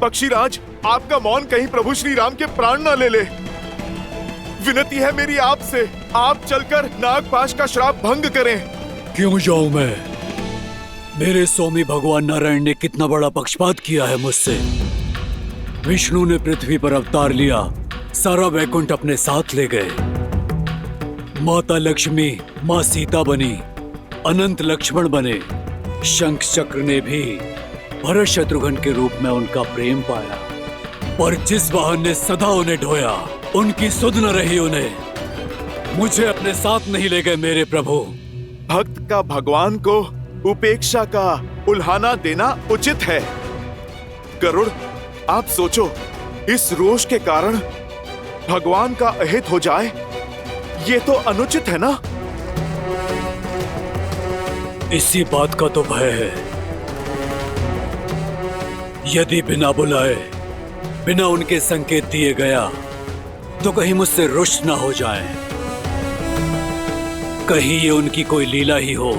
पक्षीराज, आपका मौन कहीं प्रभु श्री राम के प्राण न ले ले। विनती है मेरी आपसे, आप चलकर नागपाश का श्राप भंग करें। क्यों जाऊं मैं? मेरे स्वामी भगवान नारायण ने कितना बड़ा पक्षपात किया है मुझसे। विष्णु ने पृथ्वी पर अवतार लिया, सारा वैकुंठ अपने साथ ले गए। माता लक्ष्मी माँ सीता बनी, अनंत लक्ष्मण बने। शंख चक्र ने भी भरत शत्रुघ्न के रूप में उनका प्रेम पाया, पर जिस वाहन ने सदा उन्हें ढोया, उनकी सुध न रही उन्हें। मुझे अपने साथ नहीं ले गए मेरे प्रभु। भक्त का भगवान को उपेक्षा का उल्हाना देना उचित है। गरुड़, आप सोचो, इस रोष के कारण भगवान का अहित हो जाए, ये तो अनुचित है ना? इसी बात का तो भय है। यदि बिना बुलाए, बिना उनके संकेत दिए गया, तो कहीं मुझसे रुष्ट ना हो जाए। कहीं ये उनकी कोई लीला ही हो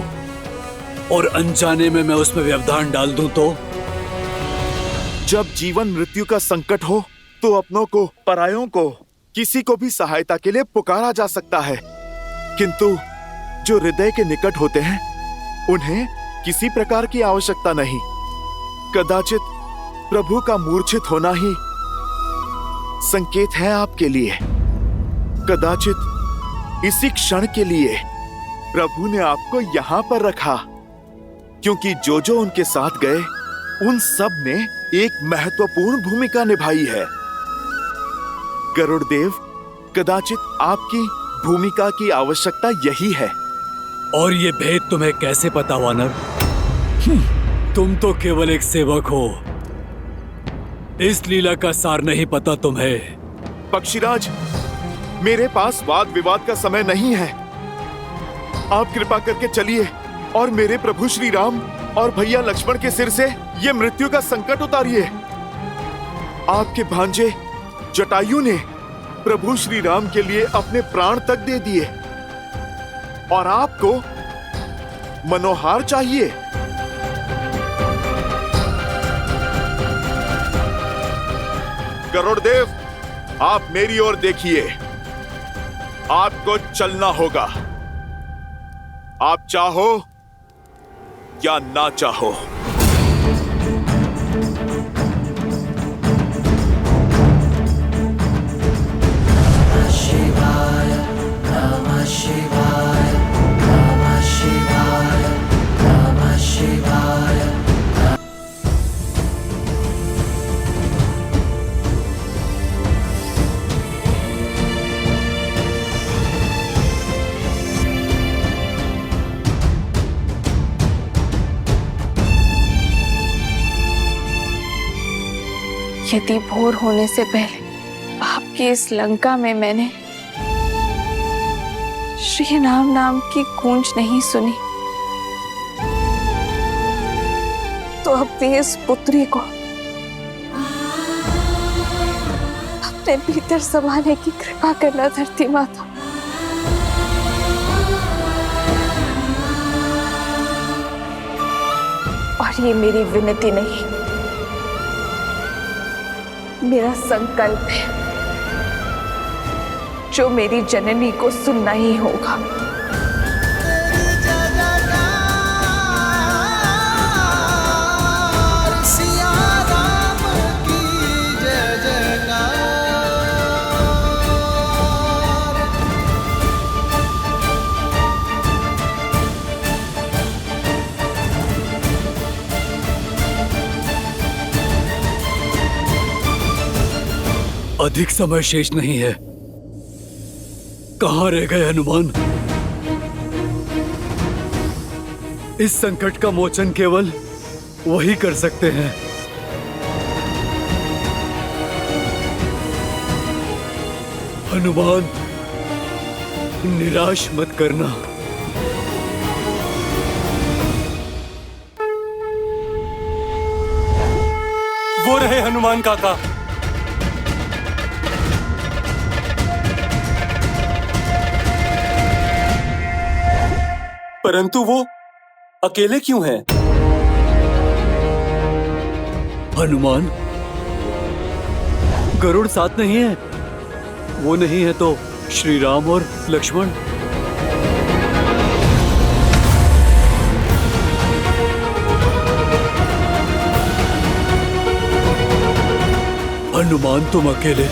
और अनजाने में मैं उसमें व्यवधान डाल दूं तो? जब जीवन मृत्यु का संकट हो तो अपनों को, परायों को, किसी को भी सहायता के लिए पुकारा जा सकता है, किंतु जो हृदय के निकट होते हैं उन्हें किसी प्रकार की आवश्यकता नहीं। कदाचित प्रभु का मूर्छित होना ही संकेत है आपके लिए। कदाचित इसी क्षण के लिए प्रभु ने आपको यहां पर रखा, क्योंकि जो जो उनके साथ गए उन सब ने एक महत्वपूर्ण भूमिका निभाई है। गरुड़देव, कदाचित आपकी भूमिका की आवश्यकता यही है। और ये भेद तुम्हें कैसे पता, वानर? तुम तो केवल एक सेवक हो, इस लीला का सार नहीं पता तुम्हें। पक्षीराज, मेरे पास वाद विवाद का समय नहीं है। आप कृपा करके चलिए और मेरे प्रभु श्री राम और भैया लक्ष्मण के सिर से ये मृत्यु का संकट उतारिए। आपके भांजे जटायु ने प्रभु श्री राम के लिए अपने प्राण तक दे दिए, और आपको मनोहार चाहिए। गरुड़देव, आप मेरी ओर देखिए, आपको चलना होगा, आप चाहो या ना चाहो। यदि भोर होने से पहले आपकी इस लंका में मैंने श्री राम नाम की गूंज नहीं सुनी, तो अपनी इस पुत्री को अपने भीतर समाने की कृपा करना धरती माता। और ये मेरी विनती नहीं, मेरा संकल्प है, जो मेरी जननी को सुनना ही होगा। अधिक समय शेष नहीं है। कहां रह गए हनुमान? इस संकट का मोचन केवल वही कर सकते हैं। हनुमान, निराश मत करना। वो रहे हनुमान काका। परंतु वो अकेले क्यों हैं? हनुमान, गरुड़ साथ नहीं है? वो नहीं है तो श्री राम और लक्ष्मण? हनुमान तुम अकेले?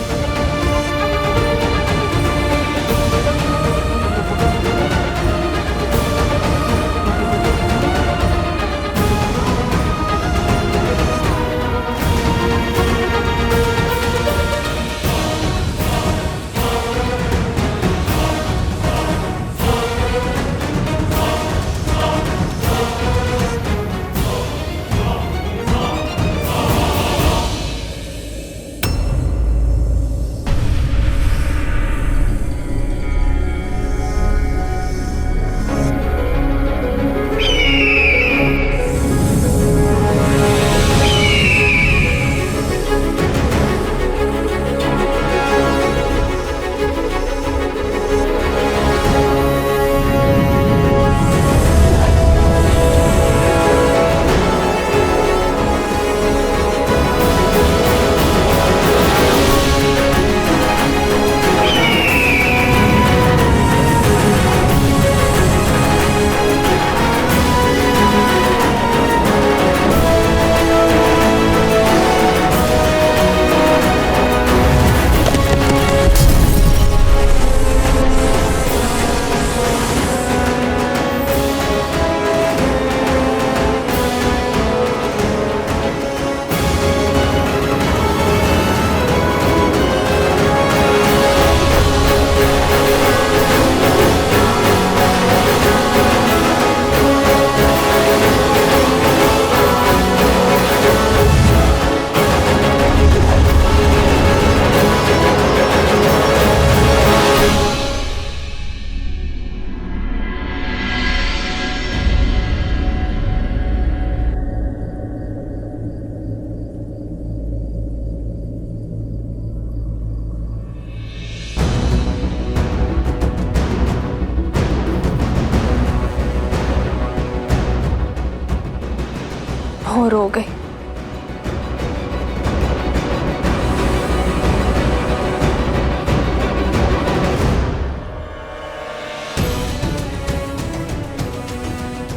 भोर हो गई।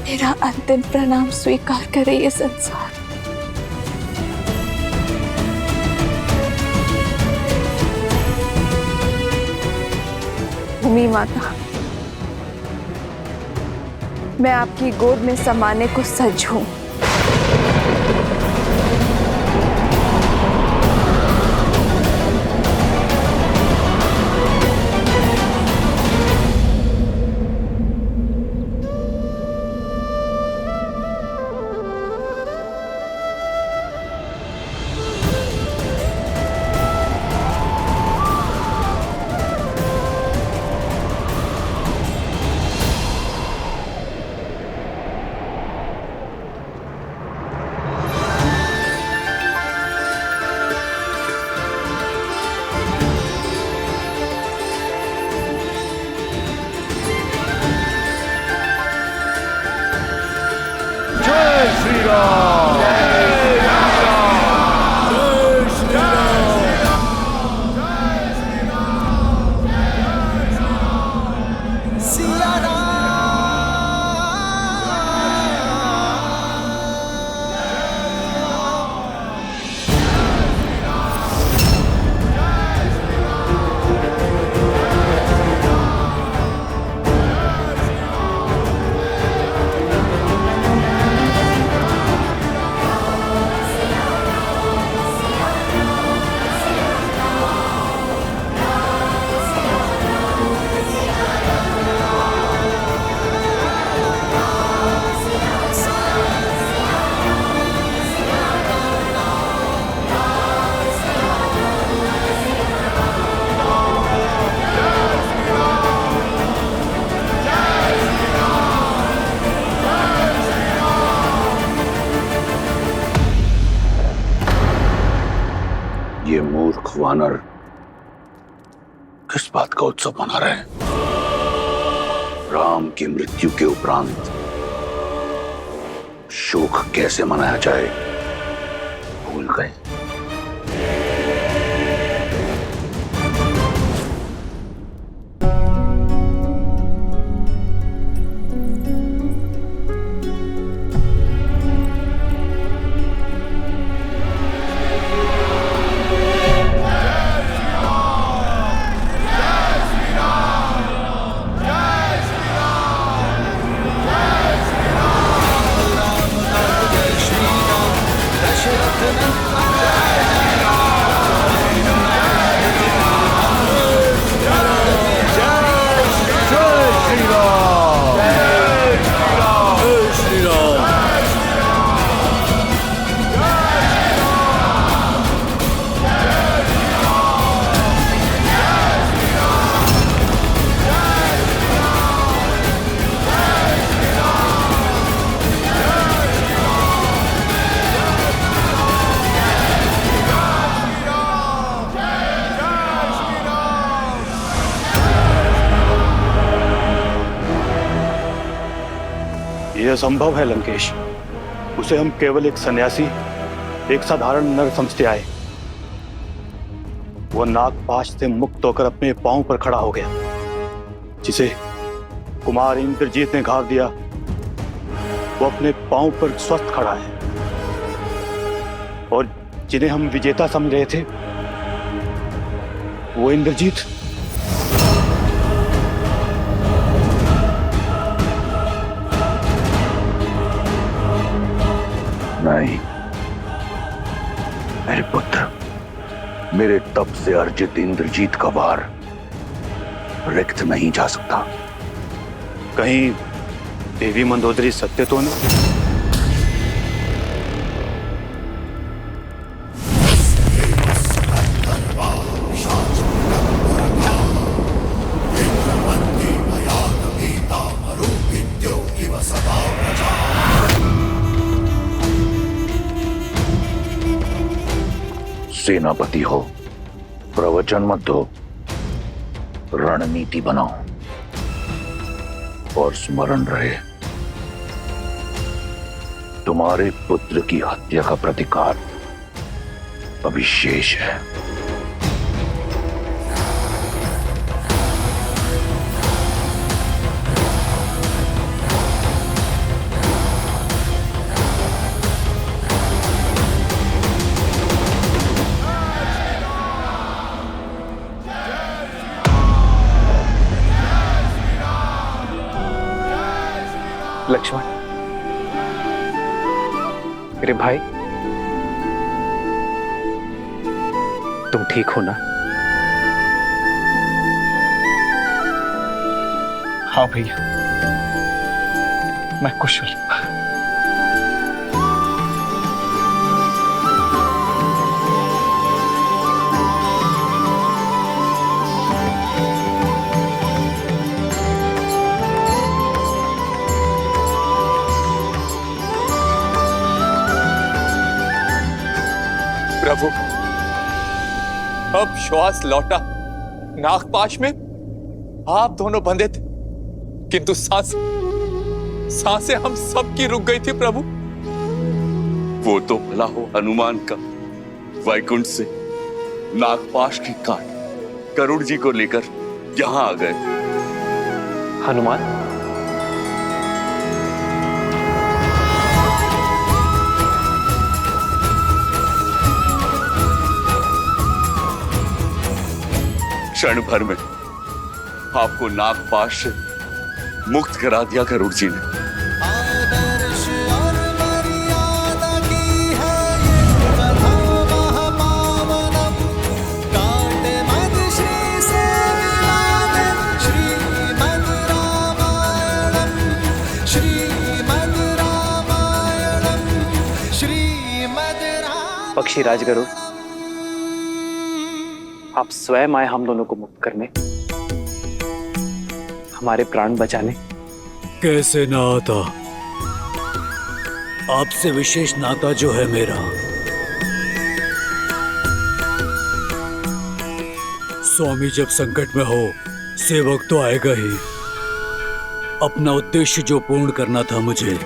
मेरा अंतिम प्रणाम स्वीकार करे ये संसार। भूमि माता, मैं आपकी गोद में समाने को सज्ज हूं। ये मूर्ख वानर किस बात का उत्सव मना रहे हैं? राम की मृत्यु के उपरांत शोक कैसे मनाया जाए भूल गए। यह संभव है लंकेश। उसे हम केवल एक सन्यासी, एक साधारण नर समझते आए। वह नागपाश से मुक्त होकर अपने पांव पर खड़ा हो गया। जिसे कुमार इंद्रजीत ने घाव दिया, वो अपने पांव पर स्वस्थ खड़ा है। और जिन्हें हम विजेता समझ रहे थे, वो इंद्रजीत। नहीं मेरे पुत्र, मेरे तप से अर्जित इंद्रजीत का वार रिक्त नहीं जा सकता। कहीं देवी मंदोदरी सत्य तो नहीं? सेनापति हो, प्रवचन मत दो, रणनीति बनाओ। और स्मरण रहे, तुम्हारे पुत्र की हत्या का प्रतिकार अभी शेष है। लक्ष्मण, मेरे भाई, तुम ठीक हो ना? हाँ भैया, मैं कुशल। प्रभु, अब श्वास लौटा। नागपाश में आप दोनों बंधे थे, किंतु सांसें हम सबकी रुक गई थी प्रभु। वो तो भला हो हनुमान का वैकुंठ से नागपाश की काट गरुड़ जी को लेकर यहां आ गए। हनुमान, क्षण भर में आपको नागपाश से मुक्त करा दिया गरुड़ जी ने। आदर्श और मर्यादा की है ये कथा महापावनम। कांटे मद श्री से मिलावे श्रीमद् रामायणम, श्रीमद् रामायणम, श्रीमद् रामायणम। पक्षी राजगरुड़, आप स्वयं आए हम दोनों को मुक्त करने, हमारे प्राण बचाने। कैसे ना आता? आपसे विशेष नाता जो है मेरा। स्वामी जब संकट में हो, सेवक तो आएगा ही। अपना उद्देश्य जो पूर्ण करना था मुझे,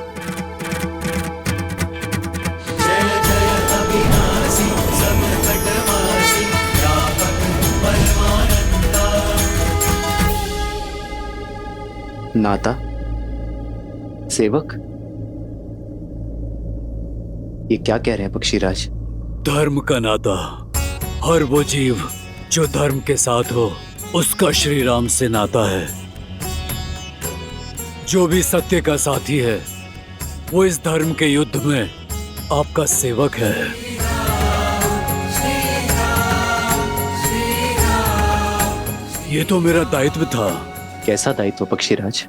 नाता, सेवक, ये क्या कह रहे हैं पक्षीराज? धर्म का नाता। हर वो जीव जो धर्म के साथ हो, उसका श्री राम से नाता है। जो भी सत्य का साथी है, वो इस धर्म के युद्ध में आपका सेवक है। ये तो मेरा दायित्व था। कैसा दायित्व पक्षीराज?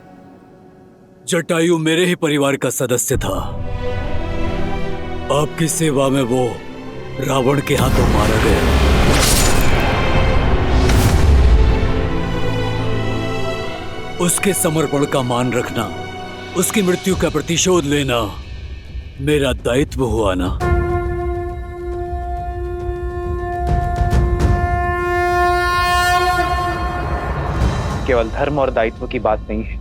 जटायु मेरे ही परिवार का सदस्य था। आपकी सेवा में वो रावण के हाथों मारा गया। उसके समर्पण का मान रखना, उसकी मृत्यु का प्रतिशोध लेना मेरा दायित्व हुआ ना। केवल धर्म और दायित्व की बात नहीं है,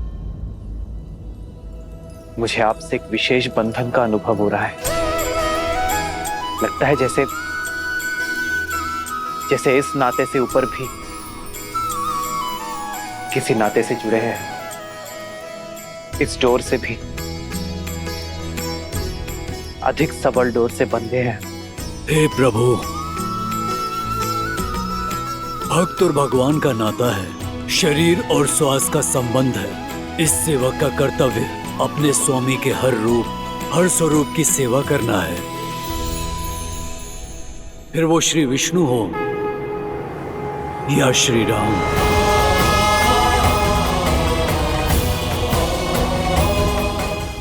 मुझे आपसे एक विशेष बंधन का अनुभव हो रहा है। लगता है जैसे इस नाते से ऊपर भी किसी नाते से जुड़े हैं, इस डोर से भी अधिक सबल डोर से बंधे हैं। हे प्रभु, भक्त और भगवान का नाता है, शरीर और श्वास का संबंध है। इस सेवक का कर्तव्य अपने स्वामी के हर रूप, हर स्वरूप की सेवा करना है। फिर वो श्री विष्णु हो या श्री राम।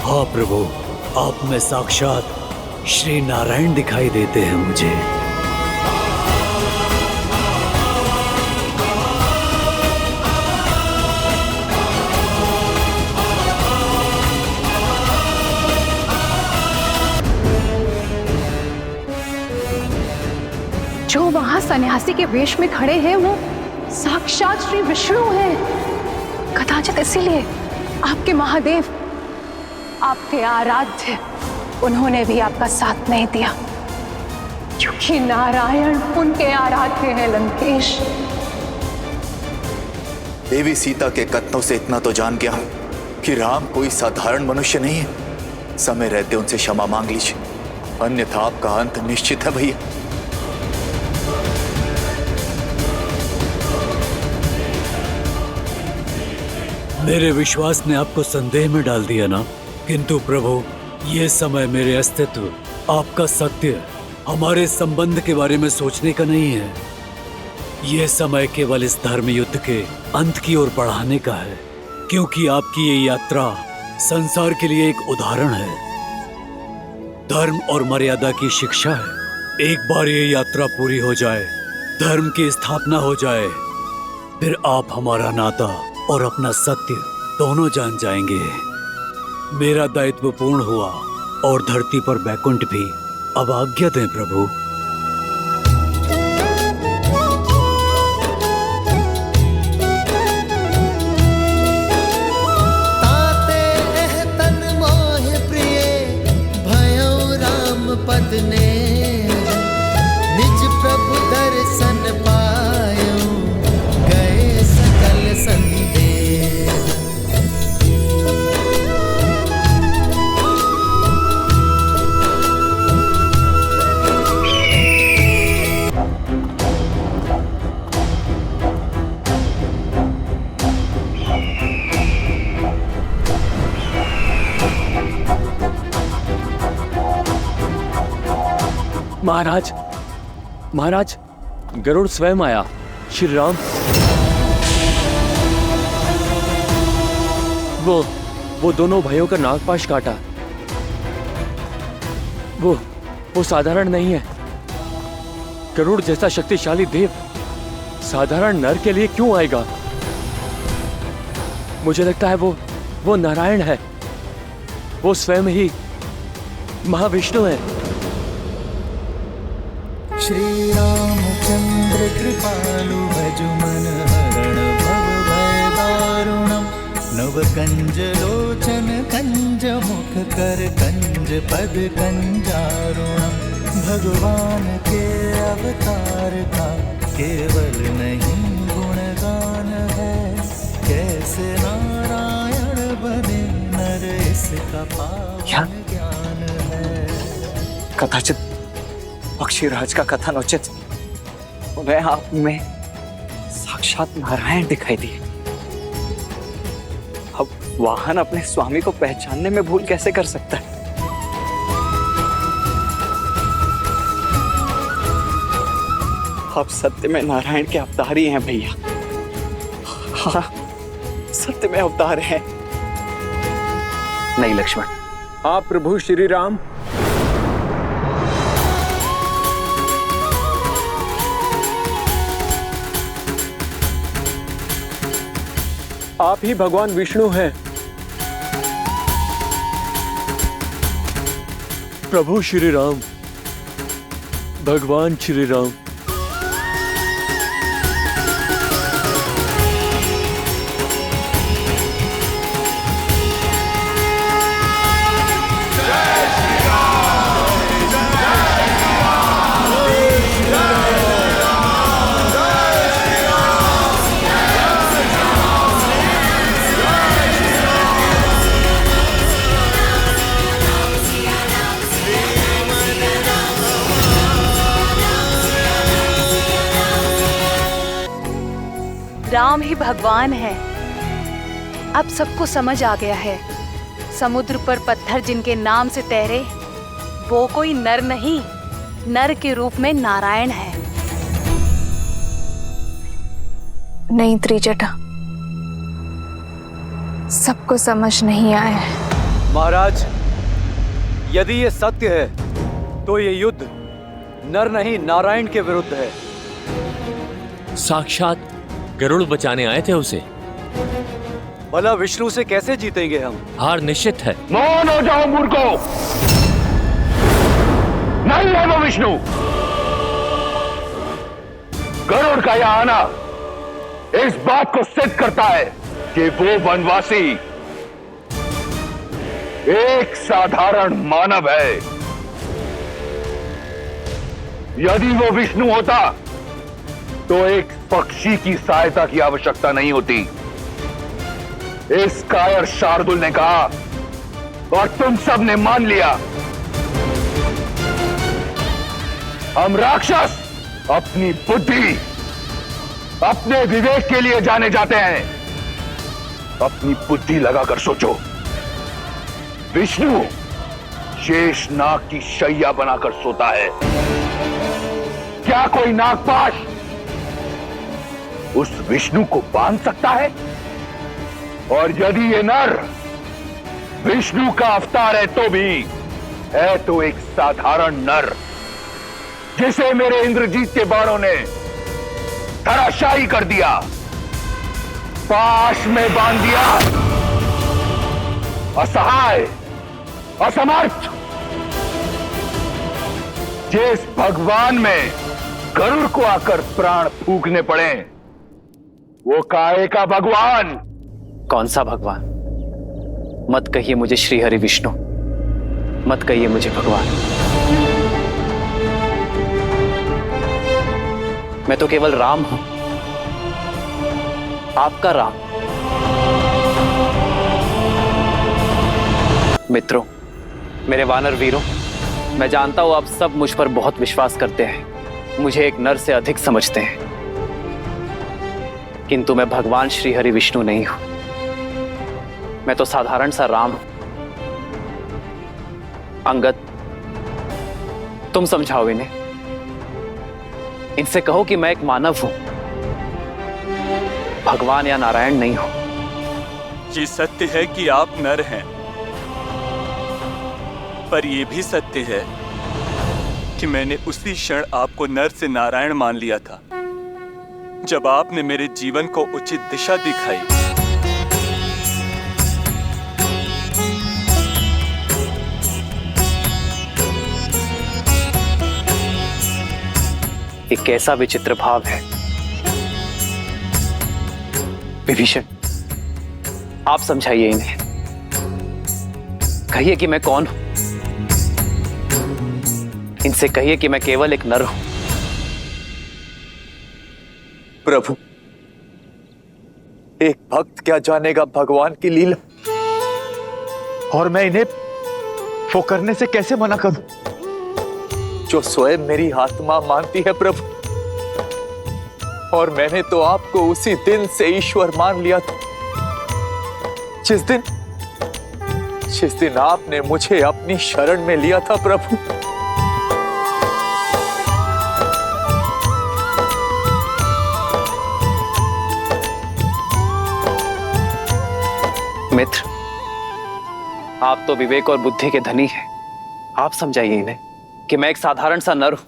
हाँ प्रभु, आप में साक्षात श्री नारायण दिखाई देते हैं मुझे। जो वहां सन्यासी के वेश में खड़े हैं वो साक्षात श्री विष्णु हैं। कदाचित इसीलिए आपके महादेव, आपके आराध्य, उन्होंने भी आपका साथ नहीं दिया, क्योंकि नारायण उनके आराध्य हैं लंकेश। देवी सीता के कथनों से इतना तो जान गया हूं कि राम कोई साधारण मनुष्य नहीं है। समय रहते उनसे क्षमा मांग लीजिए, अन्यथा आपका अंत निश्चित है भैया। मेरे विश्वास ने आपको संदेह में डाल दिया ना, किंतु प्रभु, ये समय मेरे अस्तित्व, आपका सत्य, हमारे संबंध के बारे में सोचने का नहीं है। ये समय केवल इस धर्म युद्ध के अंत की ओर बढ़ाने का है, क्योंकि आपकी ये यात्रा संसार के लिए एक उदाहरण है, धर्म और मर्यादा की शिक्षा है। एक बार ये यात्रा पूरी हो जाए, धर्म की स्थापना हो जाए, फिर आप हमारा नाता और अपना सत्य दोनों जान जाएंगे। मेरा दायित्व पूर्ण हुआ और धरती पर बैकुंठ भी। अब आज्ञा दें प्रभु। ताते एह तन मोह प्रिय भयो राम पद ने, निज प्रभु दर्शन पायो गए सकल संदेह। महाराज, महाराज, गरुड़ स्वयं आया। श्री राम, वो दोनों भाइयों का नागपाश काटा। वो साधारण नहीं है। गरुड़ जैसा शक्तिशाली देव साधारण नर के लिए क्यों आएगा? मुझे लगता है वो नारायण है। वो स्वयं ही महाविष्णु है। श्री रामचंद्र कृपालु भज मन हरण भव भय दारुणम, नव कंज लोचन कंज मुख कर कंज पद कंजारुणम। भगवान के अवतार का केवल नहीं गुणगान है, कैसे नारायण बने नर इसका पावन ज्ञान है। कदाचित पक्षीराज का कथन उचित, उन्हें आप में साक्षात नारायण दिखाई दिए। अब वाहन अपने स्वामी को पहचानने में भूल कैसे कर सकता है? आप सत्य में नारायण के अवतार ही हैं भैया। हाँ, सत्य में अवतार हैं। नहीं लक्ष्मण, आप प्रभु श्री राम। आप ही भगवान विष्णु हैं। प्रभु श्री राम, भगवान श्री राम। राम ही भगवान है। अब सबको समझ आ गया है, समुद्र पर पत्थर जिनके नाम से तैरे, वो कोई नर नहीं, नर के रूप में नारायण है। नहीं त्रिजटा, सबको समझ नहीं आया है। महाराज, यदि ये सत्य है तो ये युद्ध नर नहीं नारायण के विरुद्ध है। साक्षात गरुड़ बचाने आए थे उसे। भला विष्णु से कैसे जीतेंगे हम? हार निश्चित है। मौन हो जाओ मूर्खों, नहीं है वो विष्णु। गरुड़ का यह आना इस बात को सिद्ध करता है कि वो वनवासी एक साधारण मानव है। यदि वो विष्णु होता तो एक पक्षी की सहायता की आवश्यकता नहीं होती। इस कायर शार्दुल ने कहा और तुम सब ने मान लिया। हम राक्षस अपनी बुद्धि, अपने विवेक के लिए जाने जाते हैं। अपनी बुद्धि लगाकर सोचो, विष्णु शेष नाग की शैया बनाकर सोता है। क्या कोई नागपाश उस विष्णु को बांध सकता है? और यदि ये नर विष्णु का अवतार है तो भी है तो एक साधारण नर, जिसे मेरे इंद्रजीत के बाणों ने धराशायी कर दिया, पाश में बांध दिया। असहाय, असमर्थ, जिस भगवान में गरुड़ को आकर प्राण फूकने पड़े, वो काहे का भगवान? कौन सा भगवान? मत कहिए मुझे श्री हरि विष्णु, मत कहिए मुझे भगवान। मैं तो केवल राम हूं, आपका राम। मित्रों, मेरे वानर वीरों, मैं जानता हूं आप सब मुझ पर बहुत विश्वास करते हैं, मुझे एक नर से अधिक समझते हैं, किंतु मैं भगवान श्री हरि विष्णु नहीं हूं। मैं तो साधारण सा राम हूं। अंगद, तुम समझाओ इन्हें, इनसे कहो कि मैं एक मानव हूं, भगवान या नारायण नहीं हूं। ये सत्य है कि आप नर हैं, पर यह भी सत्य है कि मैंने उसी क्षण आपको नर से नारायण मान लिया था जब आपने मेरे जीवन को उचित दिशा दिखाई। एक कैसा विचित्र भाव है। विभीषण, आप समझाइए इन्हें, कहिए कि मैं कौन हूं। इनसे कहिए कि मैं केवल एक नर हूं। प्रभु, एक भक्त क्या जानेगा भगवान की लीला, और मैं इन्हें वो करने से कैसे मना करूं जो स्वयं मेरी आत्मा मानती है प्रभु। और मैंने तो आपको उसी दिन से ईश्वर मान लिया था जिस दिन आपने मुझे अपनी शरण में लिया था प्रभु। मित्र, आप तो विवेक और बुद्धि के धनी हैं। आप समझाइए इन्हें कि मैं एक साधारण सा नर हूं,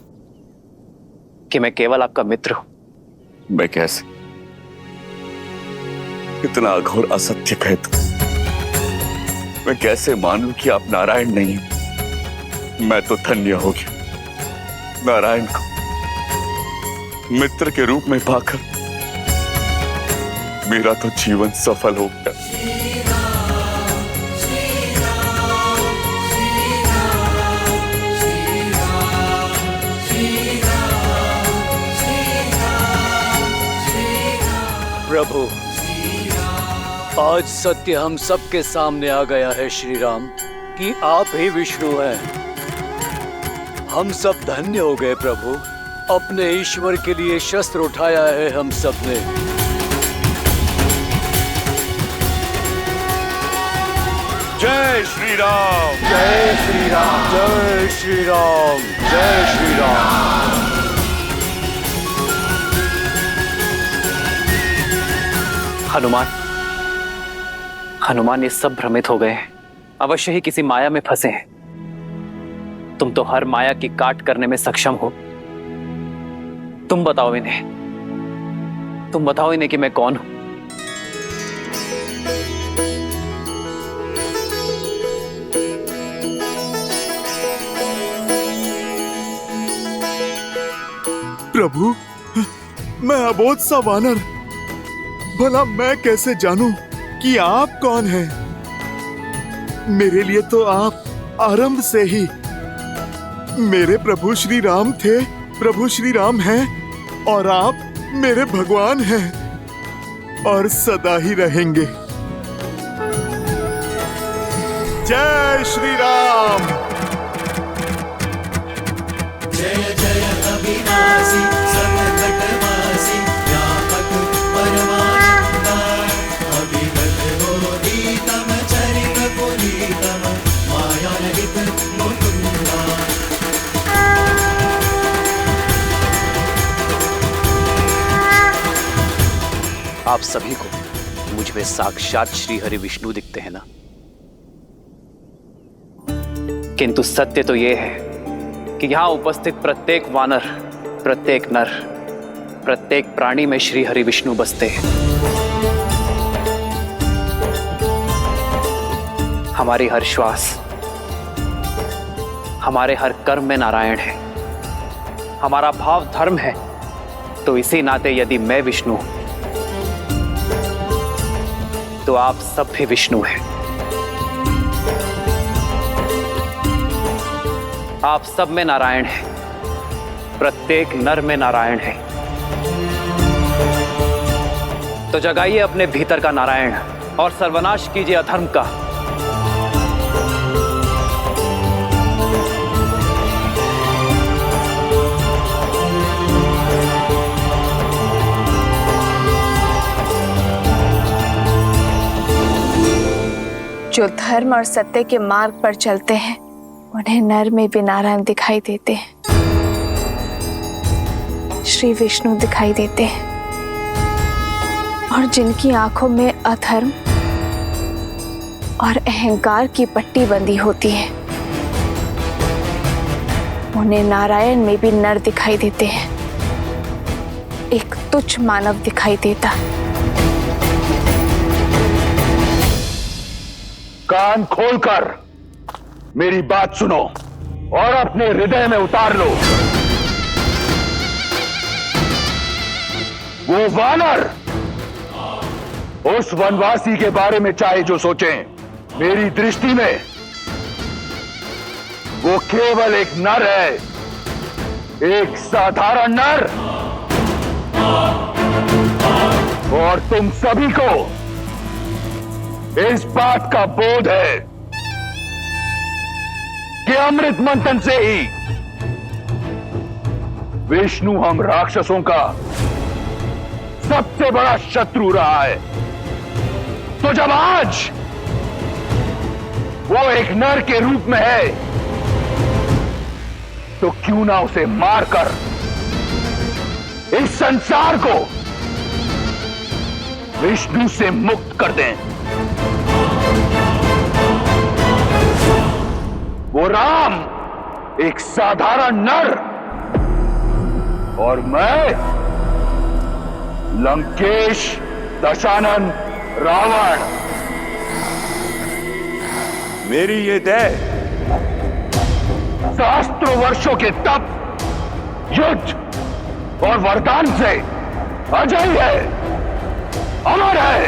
कि मैं केवल आपका मित्र हूं। मैं कैसे इतना अघोर असत्य कहे तो मैं कैसे मानूं कि आप नारायण नहीं? मैं तो धन्य हो गया नारायण को मित्र के रूप में पाकर। मेरा तो जीवन सफल हो गया। प्रभु, आज सत्य हम सबके सामने आ गया है श्री राम, कि आप ही विष्णु हैं। हम सब धन्य हो गए प्रभु, अपने ईश्वर के लिए शस्त्र उठाया है हम सब ने। जय श्री राम। जय श्री राम। जय श्री राम। जय श्री राम। हनुमान, हनुमान, ये सब भ्रमित हो गए हैं, अवश्य ही किसी माया में फंसे हैं। तुम तो हर माया की काट करने में सक्षम हो। तुम बताओ इन्हें कि मैं कौन हूं। प्रभु, मैं अबोध सा वानर, भला मैं कैसे जानूं कि आप कौन हैं? मेरे लिए तो आप आरंभ से ही मेरे प्रभु श्री राम थे, प्रभु श्री राम हैं, और आप मेरे भगवान हैं और सदा ही रहेंगे। जय श्री राम। जय जय अविनाशी सततटवासी व्यापक परमानंदा अविगत बोधितम चरित पुनीतम मायारहित मुकुंदा। आप सभी को मुझ में साक्षात श्री हरि विष्णु दिखते हैं ना, किंतु सत्य तो यह है कि यहां उपस्थित प्रत्येक वानर, प्रत्येक नर, प्रत्येक प्राणी में श्री हरि विष्णु बसते हैं। हमारी हर श्वास, हमारे हर कर्म में नारायण है। हमारा भाव धर्म है, तो इसी नाते यदि मैं विष्णु हूं तो आप सब भी विष्णु हैं। आप सब में नारायण है, प्रत्येक नर में नारायण है। तो जगाइए अपने भीतर का नारायण और सर्वनाश कीजिए अधर्म का। जो धर्म और सत्य के मार्ग पर चलते हैं उन्हें नर में भी नारायण दिखाई देते हैं, श्री विष्णु दिखाई देते हैं। और जिनकी आंखों में अधर्म और अहंकार की पट्टी बंधी होती है उन्हें नारायण में भी नर दिखाई देते हैं, एक तुच्छ मानव दिखाई देता। कान खोलकर मेरी बात सुनो और अपने हृदय में उतार लो। वो वानर उस वनवासी के बारे में चाहे जो सोचें, मेरी दृष्टि में वो केवल एक नर है, एक साधारण नर। और तुम सभी को इस बात का बोध है कि अमृत मंथन से ही विष्णु हम राक्षसों का सबसे बड़ा शत्रु रहा है। तो जब आज वो एक नर के रूप में है तो क्यों ना उसे मारकर इस संसार को विष्णु से मुक्त कर दें। वो राम एक साधारण नर और मैं लंकेश दशानन रावण। मेरी ये देह सहस्त्रों वर्षों के तप, युद्ध और वरदान से अजय है, अमर है।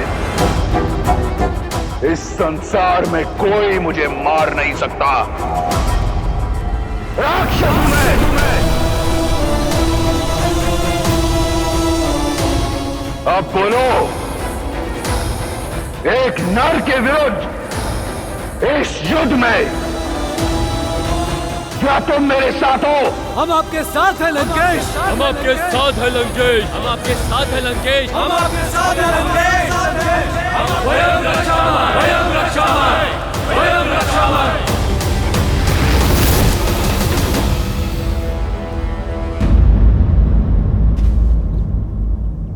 इस संसार में कोई मुझे मार नहीं सकता। राक्षस मैं। अब बोलो, एक नर के विरुद्ध इस युद्ध में क्या तुम मेरे साथ हो? हम आपके साथ हैं लंकेश। हम आपके साथ हैं लंकेश। हम आपके साथ हैं लंकेश। हम आपके साथ हैं लंकेश। स्वयं रक्षा, स्वयं रक्षा।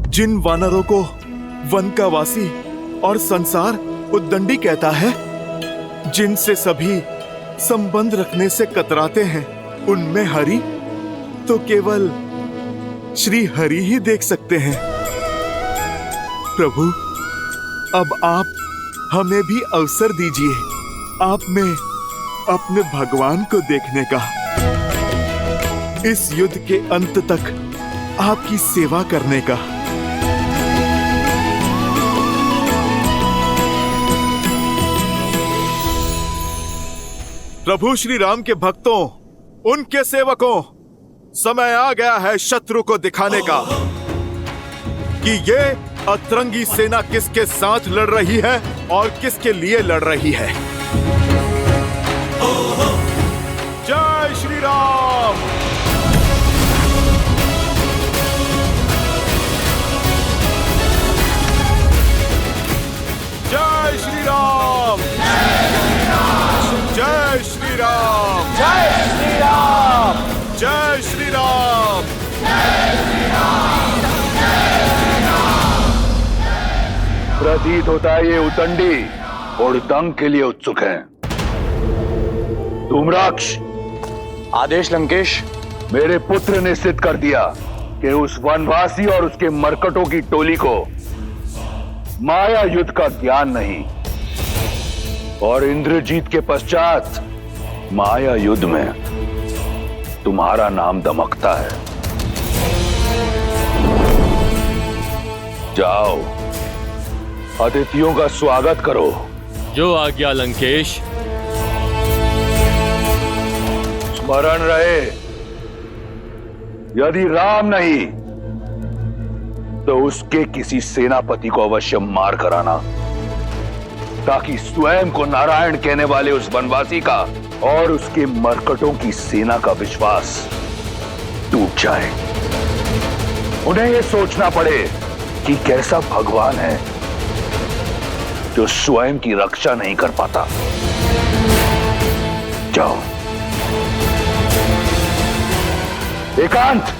जिन वानरों को वन का वासी और संसार उद्दंडी कहता है, जिनसे सभी संबंध रखने से कतराते हैं, उनमें हरि तो केवल श्री हरि ही देख सकते हैं। प्रभु, अब आप हमें भी अवसर दीजिए आप में अपने भगवान को देखने का, इस युद्ध के अंत तक आपकी सेवा करने का। प्रभु श्री राम के भक्तों, उनके सेवकों, समय आ गया है शत्रु को दिखाने का कि ये अतरंगी सेना किसके साथ लड़ रही है और किसके लिए लड़ रही है। जय श्री राम। जय श्री राम। जय श्री राम। जय श्री राम। जय श्री राम। प्रतीत होता है ये उतंडी और दंग के लिए उत्सुक हैं। धूम्राक्ष, आदेश लंकेश। मेरे पुत्र ने सिद्ध कर दिया कि उस वनवासी और उसके मरकटों की टोली को माया युद्ध का ज्ञान नहीं, और इंद्रजीत के पश्चात माया युद्ध में तुम्हारा नाम दमकता है। जाओ, अतिथियों का स्वागत करो। जो आज्ञा लंकेश। स्मरण रहे, यदि राम नहीं तो उसके किसी सेनापति को अवश्य मार कराना, ताकि स्वयं को नारायण कहने वाले उस वनवासी का और उसके मरकटों की सेना का विश्वास टूट जाए। उन्हें यह सोचना पड़े कि कैसा भगवान है जो स्वयं की रक्षा नहीं कर पाता। जाओ। एकांत।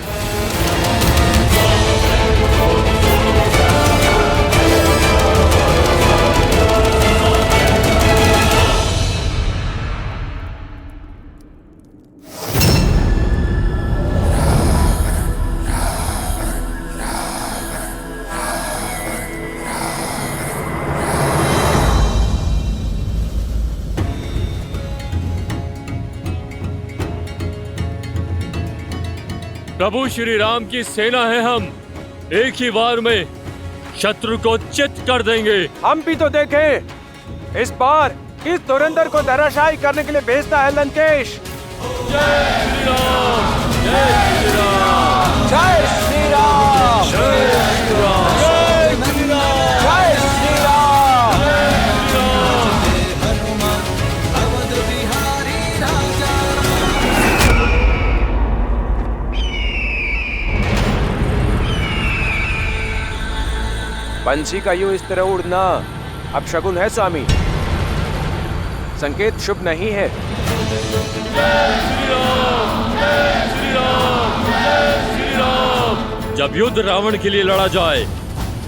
प्रभु श्री राम की सेना है, हम एक ही वार में शत्रु को चित कर देंगे। हम भी तो देखें इस बार किस धुरंधर को धराशायी करने के लिए भेजता है लंकेश। जय श्री राम। जय श्री राम। जय श्री राम। जय श्री राम। जय श्री राम। जय श्री राम। हनुमान अवध बिहारी राजा। पंछी का यूं इस तरह उड़ना अब शगुन है स्वामी, संकेत शुभ नहीं है। जय श्री राम। जय श्री राम। जय श्री राम। जब युद्ध रावण के लिए लड़ा जाए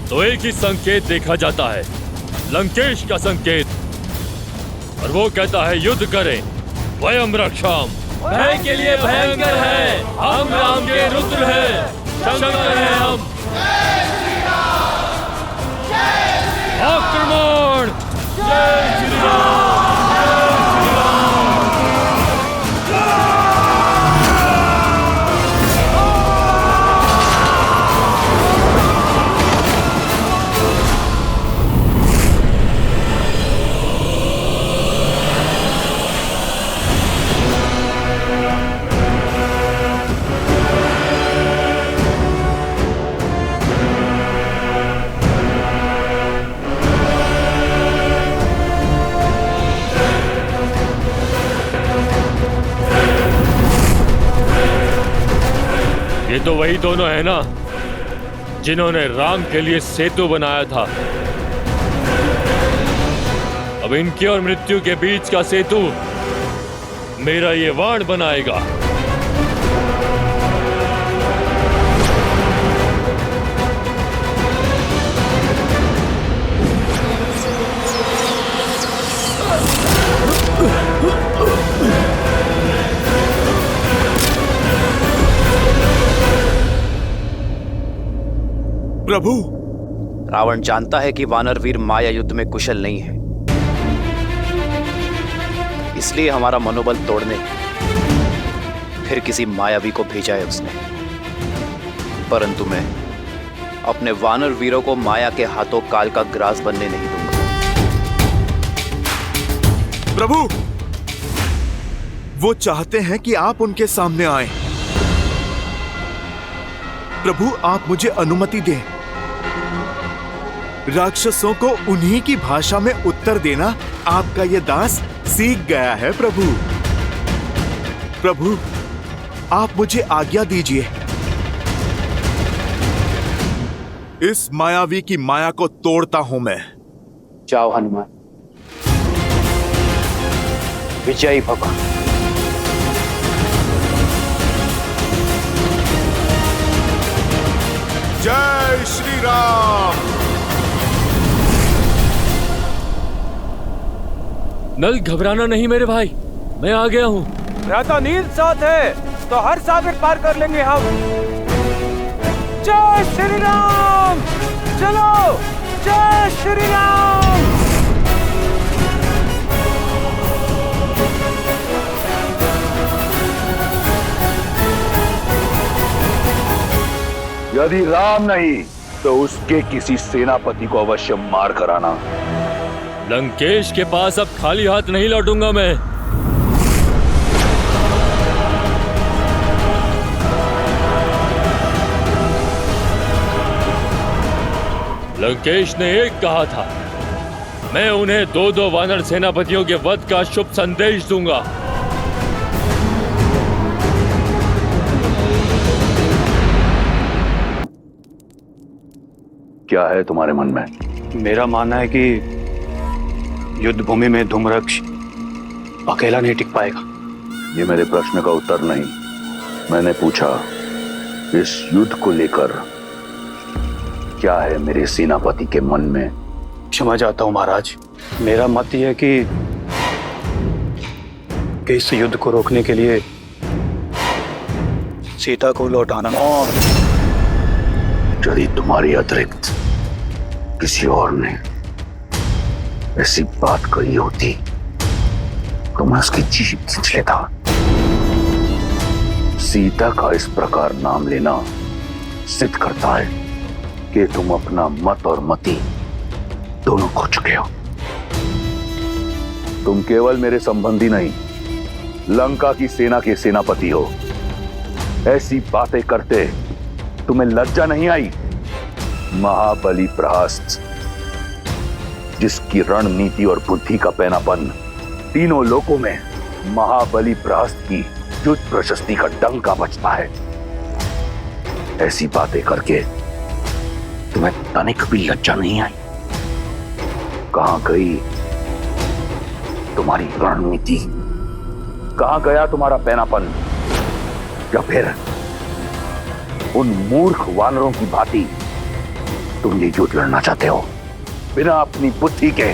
तो एक ही संकेत देखा जाता है, लंकेश का संकेत, और वो कहता है युद्ध करें, वयम रक्षाम। भय के लिए भयंकर है, हम राम के रुद्र हैं, शंकर हैं हम। आक्रमण। जय श्री राम। ये तो वही दोनों है ना जिन्होंने राम के लिए सेतु बनाया था। अब इनके और मृत्यु के बीच का सेतु मेरा ये वाण बनाएगा। प्रभु, रावण जानता है कि वानर वीर माया युद्ध में कुशल नहीं है, इसलिए हमारा मनोबल तोड़ने फिर किसी मायावी को भेजा है उसने। परंतु मैं अपने वानर वीरों को माया के हाथों काल का ग्रास बनने नहीं दूंगा। प्रभु, वो चाहते हैं कि आप उनके सामने आएं। प्रभु, आप मुझे अनुमति दें। राक्षसों को उन्हीं की भाषा में उत्तर देना आपका ये दास सीख गया है। प्रभु, प्रभु, आप मुझे आज्ञा दीजिए। इस मायावी की माया को तोड़ता हूं मैं। जाओ हनुमान, विजयी भगवान। जय श्री राम। नल, घबराना नहीं मेरे भाई, मैं आ गया हूँ। भ्राता नील साथ है तो हर सागर पार कर लेंगे हम। जय श्री राम। चलो, जय श्री राम। यदि राम नहीं तो उसके किसी सेनापति को अवश्य मार कर आना। लंकेश के पास अब खाली हाथ नहीं लौटूंगा मैं। लंकेश ने एक कहा था, मैं उन्हें 2-2 वानर सेनापतियों के वध का शुभ संदेश दूंगा। क्या है तुम्हारे मन में? मेरा मानना है कि युद्ध भूमि में धूम्रक्ष अकेला नहीं टिक पाएगा। ये मेरे प्रश्न का उत्तर नहीं। मैंने पूछा, इस युद्ध को लेकर क्या है मेरे सेनापति के मन में? क्षमा चाहता हूं महाराज, मेरा मत यह है कि इस युद्ध को रोकने के लिए सीता को लौटाना। यदि तुम्हारी अतिरिक्त किसी और ने ऐसी बात कही होती तो मैं उसकी जीभ खींच लेता। सीता का इस प्रकार नाम लेना सिद्ध करता है कि तुम अपना मत और मति दोनों खो चुके हो। तुम केवल मेरे संबंधी नहीं, लंका की सेना के सेनापति हो। ऐसी बातें करते तुम्हें लज्जा नहीं आई? महाबली प्रहस्त, जिसकी रणनीति और बुद्धि का पैनापन तीनों लोकों में महाबली प्रहस्त की युद्ध प्रशस्ति का डंका बजता है, ऐसी बातें करके तुम्हें तनिक भी लज्जा नहीं आई? कहां गई तुम्हारी रणनीति? कहां गया तुम्हारा पैनापन? या फिर उन मूर्ख वानरों की भांति तुम ये युद्ध लड़ना चाहते हो बिना अपनी बुद्धि के?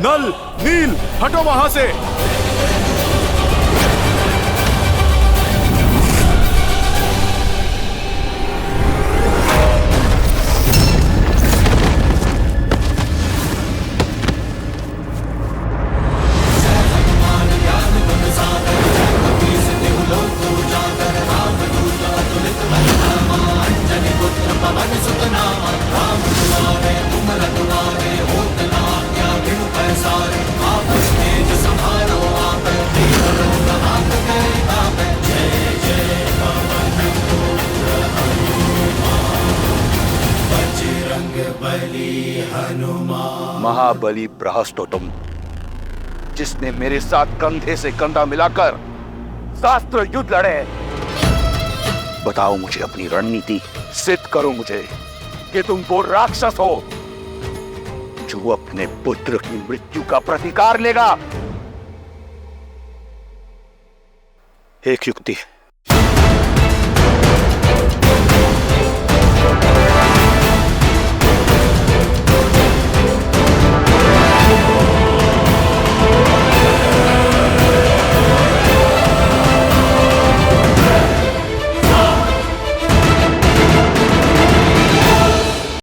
नल, नील, हटो वहां से। महाबली प्रहस्त हो तुम, जिसने मेरे साथ कंधे से कंधा मिलाकर शास्त्र युद्ध लड़े। बताओ मुझे अपनी रणनीति, सिद्ध करो मुझे कि तुम वो राक्षस हो जो अपने पुत्र की मृत्यु का प्रतिकार लेगा। एक युक्ति है,